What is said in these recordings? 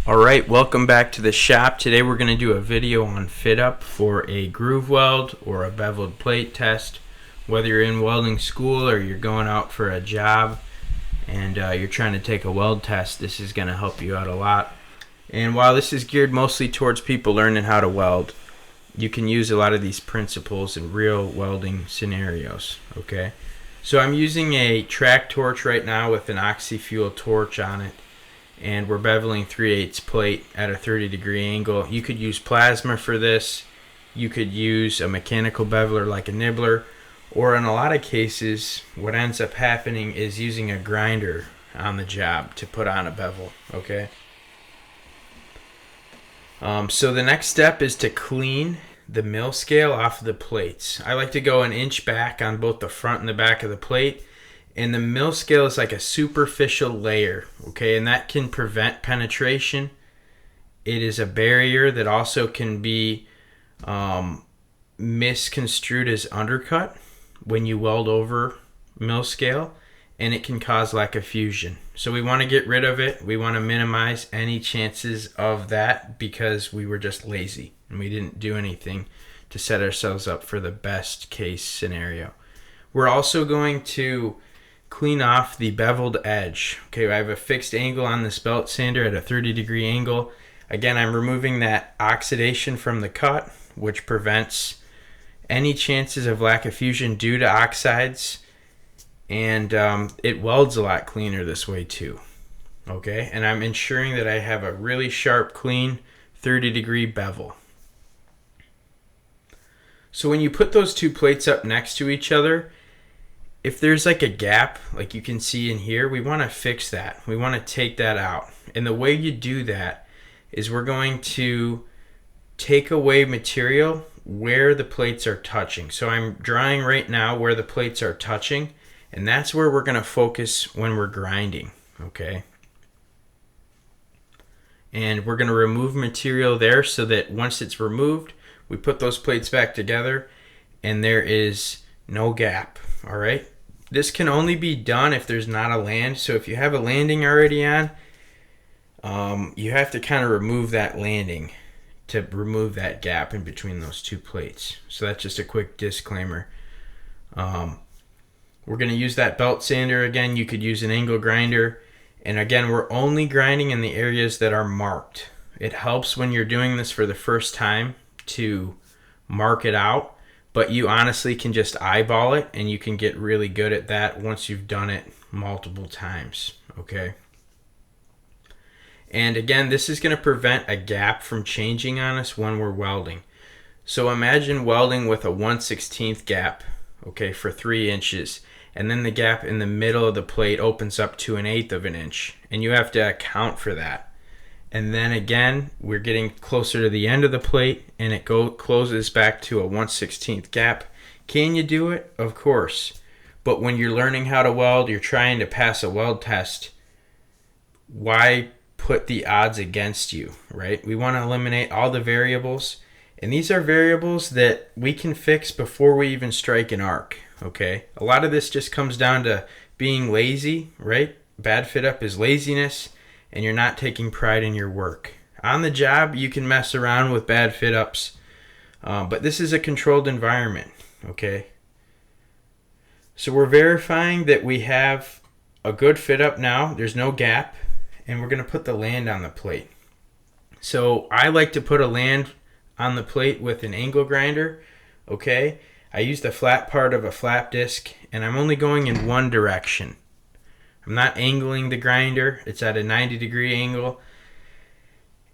Alright, welcome back to the shop. Today we're going to do a video on fit up for a groove weld or a beveled plate test. Whether you're in welding school or you're going out for a job and you're trying to take a weld test, this is going to help you out a lot. And while this is geared mostly towards people learning how to weld, you can use a lot of these principles in real welding scenarios. Okay, so I'm using a track torch right now with an oxy-fuel torch on it, and we're beveling 3/8 plate at a 30-degree angle. You could use plasma for this. You could use a mechanical beveler like a nibbler, or in a lot of cases what ends up happening is using a grinder on the job to put on a bevel. Okay, so the next step is to clean the mill scale off of the plates. I like to go an inch back on both the front and the back of the plate. And the mill scale is like a superficial layer, okay, and that can prevent penetration. It is a barrier that also can be misconstrued as undercut when you weld over mill scale, and it can cause lack of fusion. So we want to get rid of it. We want to minimize any chances of that because we were just lazy and we didn't do anything to set ourselves up for the best case scenario. We're also going to clean off the beveled edge. Okay, I have a fixed angle on this belt sander at a 30-degree angle. Again, I'm removing that oxidation from the cut, which prevents any chances of lack of fusion due to oxides, and it welds a lot cleaner this way too. Okay, and I'm ensuring that I have a really sharp, clean 30-degree bevel. So when you put those two plates up next to each other, if there's like a gap, like you can see in here, we want to fix that. We want to take that out. And the way you do that is we're going to take away material where the plates are touching. So I'm drawing right now where the plates are touching, and that's where we're going to focus when we're grinding, okay? And we're going to remove material there so that once it's removed, we put those plates back together and there is no gap, all right? This can only be done if there's not a land. So if you have a landing already on, you have to kind of remove that landing to remove that gap in between those two plates. So that's just a quick disclaimer. We're going to use that belt sander again. You could use an angle grinder. And again, we're only grinding in the areas that are marked. It helps when you're doing this for the first time to mark it out. But you honestly can just eyeball it, and you can get really good at that once you've done it multiple times, okay? And again, this is going to prevent a gap from changing on us when we're welding. So imagine welding with a 1/16 gap, okay, for 3 inches, and then the gap in the middle of the plate opens up to 1/8 of an inch, and you have to account for that. And then again, we're getting closer to the end of the plate, and it closes back to a 1/16 gap. Can you do it? Of course. But when you're learning how to weld, you're trying to pass a weld test, why put the odds against you, right? We want to eliminate all the variables, and these are variables that we can fix before we even strike an arc, okay? A lot of this just comes down to being lazy, right? Bad fit up is laziness, and you're not taking pride in your work. On the job, you can mess around with bad fit ups, but this is a controlled environment, okay? So we're verifying that we have a good fit up now. There's no gap, and we're going to put the land on the plate. So I like to put a land on the plate with an angle grinder, okay? I use the flat part of a flap disc, and I'm only going in one direction. I'm not angling the grinder. It's at a 90-degree angle.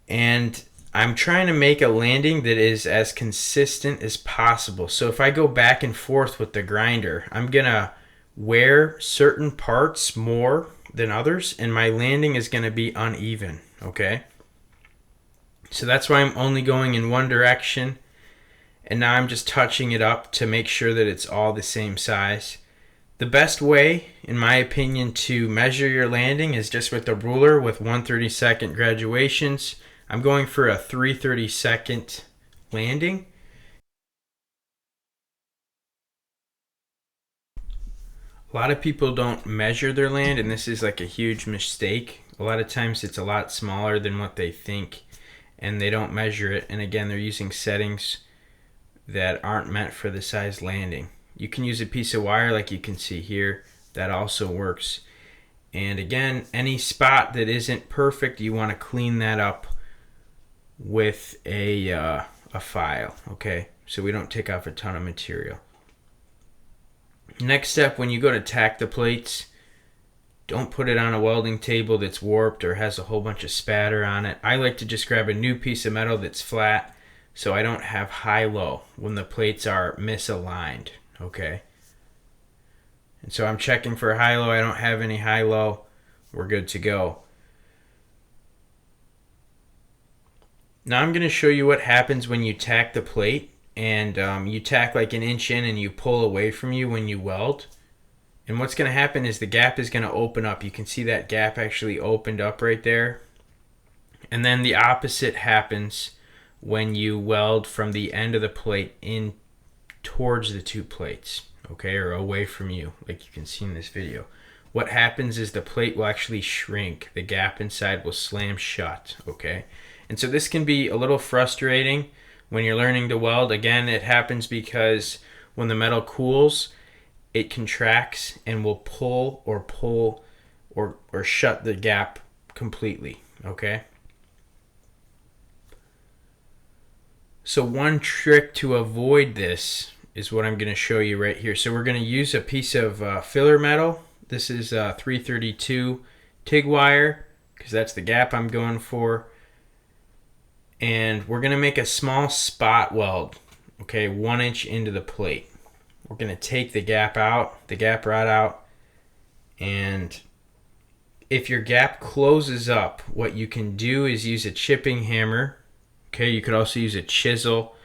And I'm trying to make a landing that is as consistent as possible. So if I go back and forth with the grinder, I'm going to wear certain parts more than others, and my landing is going to be uneven, okay? So that's why I'm only going in one direction. And now I'm just touching it up to make sure that it's all the same size. The best way, in my opinion, to measure your landing is just with a ruler with 1/32 graduations. I'm going for a 3/32 landing. A lot of people don't measure their land, and this is like a huge mistake. A lot of times it's a lot smaller than what they think, and they don't measure it. And again, they're using settings that aren't meant for the size landing. You can use a piece of wire like you can see here. That also works. And again, any spot that isn't perfect, you want to clean that up with a file, okay? So we don't take off a ton of material. Next step, when you go to tack the plates, don't put it on a welding table that's warped or has a whole bunch of spatter on it. I like to just grab a new piece of metal that's flat so I don't have high-low when the plates are misaligned, okay? And so I'm checking for high-low. I don't have any high-low. We're good to go. Now I'm going to show you what happens when you tack the plate, and you tack like an inch in and you pull away from you when you weld. And what's going to happen is the gap is going to open up. You can see that gap actually opened up right there. And then the opposite happens when you weld from the end of the plate in towards the two plates, okay, or away from you, like you can see in this video. What happens is the plate will actually shrink. The gap inside will slam shut, okay? And so this can be a little frustrating when you're learning to weld. Again, it happens because when the metal cools, it contracts and will pull or shut the gap completely, okay? So one trick to avoid this is what I'm going to show you right here. So we're going to use a piece of filler metal. This is 332 TIG wire because that's the gap I'm going for. And we're going to make a small spot weld, okay, 1 inch into the plate. We're going to take the gap rod out, and if your gap closes up, what you can do is use a chipping hammer. Okay, you could also use a chisel,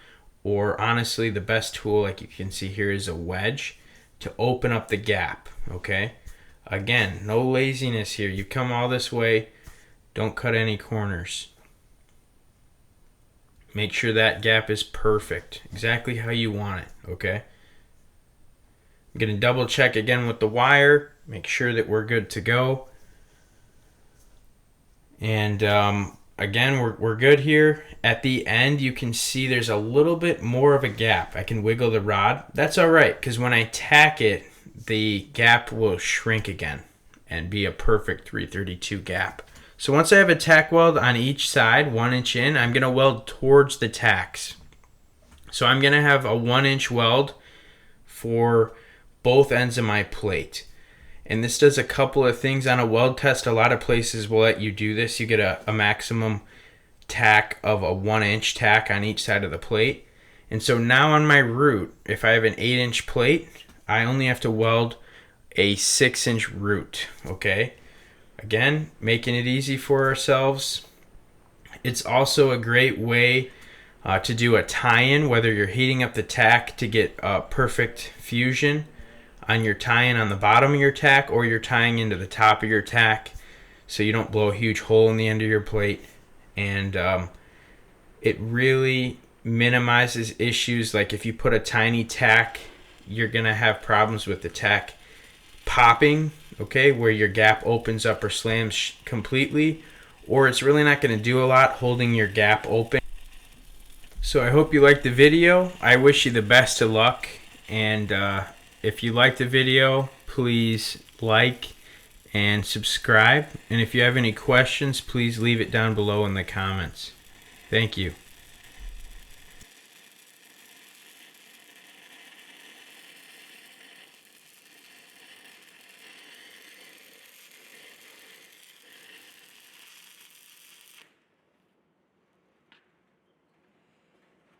or honestly the best tool, like you can see here, is a wedge to open up the gap, okay? Again, no laziness here. You come all this way, don't cut any corners. Make sure that gap is perfect, exactly how you want it, okay? I'm going to double check again with the wire, make sure that we're good to go. And again, we're good here. At the end, you can see there's a little bit more of a gap. I can wiggle the rod. That's all right, because when I tack it, the gap will shrink again and be a perfect 332 gap. So once I have a tack weld on each side, 1 inch in, I'm going to weld towards the tacks. So I'm going to have a 1 inch weld for both ends of my plate. And this does a couple of things on a weld test. A lot of places will let you do this. You get a maximum tack of a 1 inch tack on each side of the plate. And so now on my root, if I have an 8 inch plate, I only have to weld a 6 inch root, okay? Again, making it easy for ourselves. It's also a great way to do a tie-in, whether you're heating up the tack to get perfect fusion on your tie-in on the bottom of your tack, or you're tying into the top of your tack so you don't blow a huge hole in the end of your plate. And it really minimizes issues. Like if you put a tiny tack, you're gonna have problems with the tack popping, okay, where your gap opens up or slams completely, or it's really not going to do a lot holding your gap open. So I hope you liked the video. I wish you the best of luck, and if you liked the video, please like and subscribe, and if you have any questions, please leave it down below in the comments. Thank you.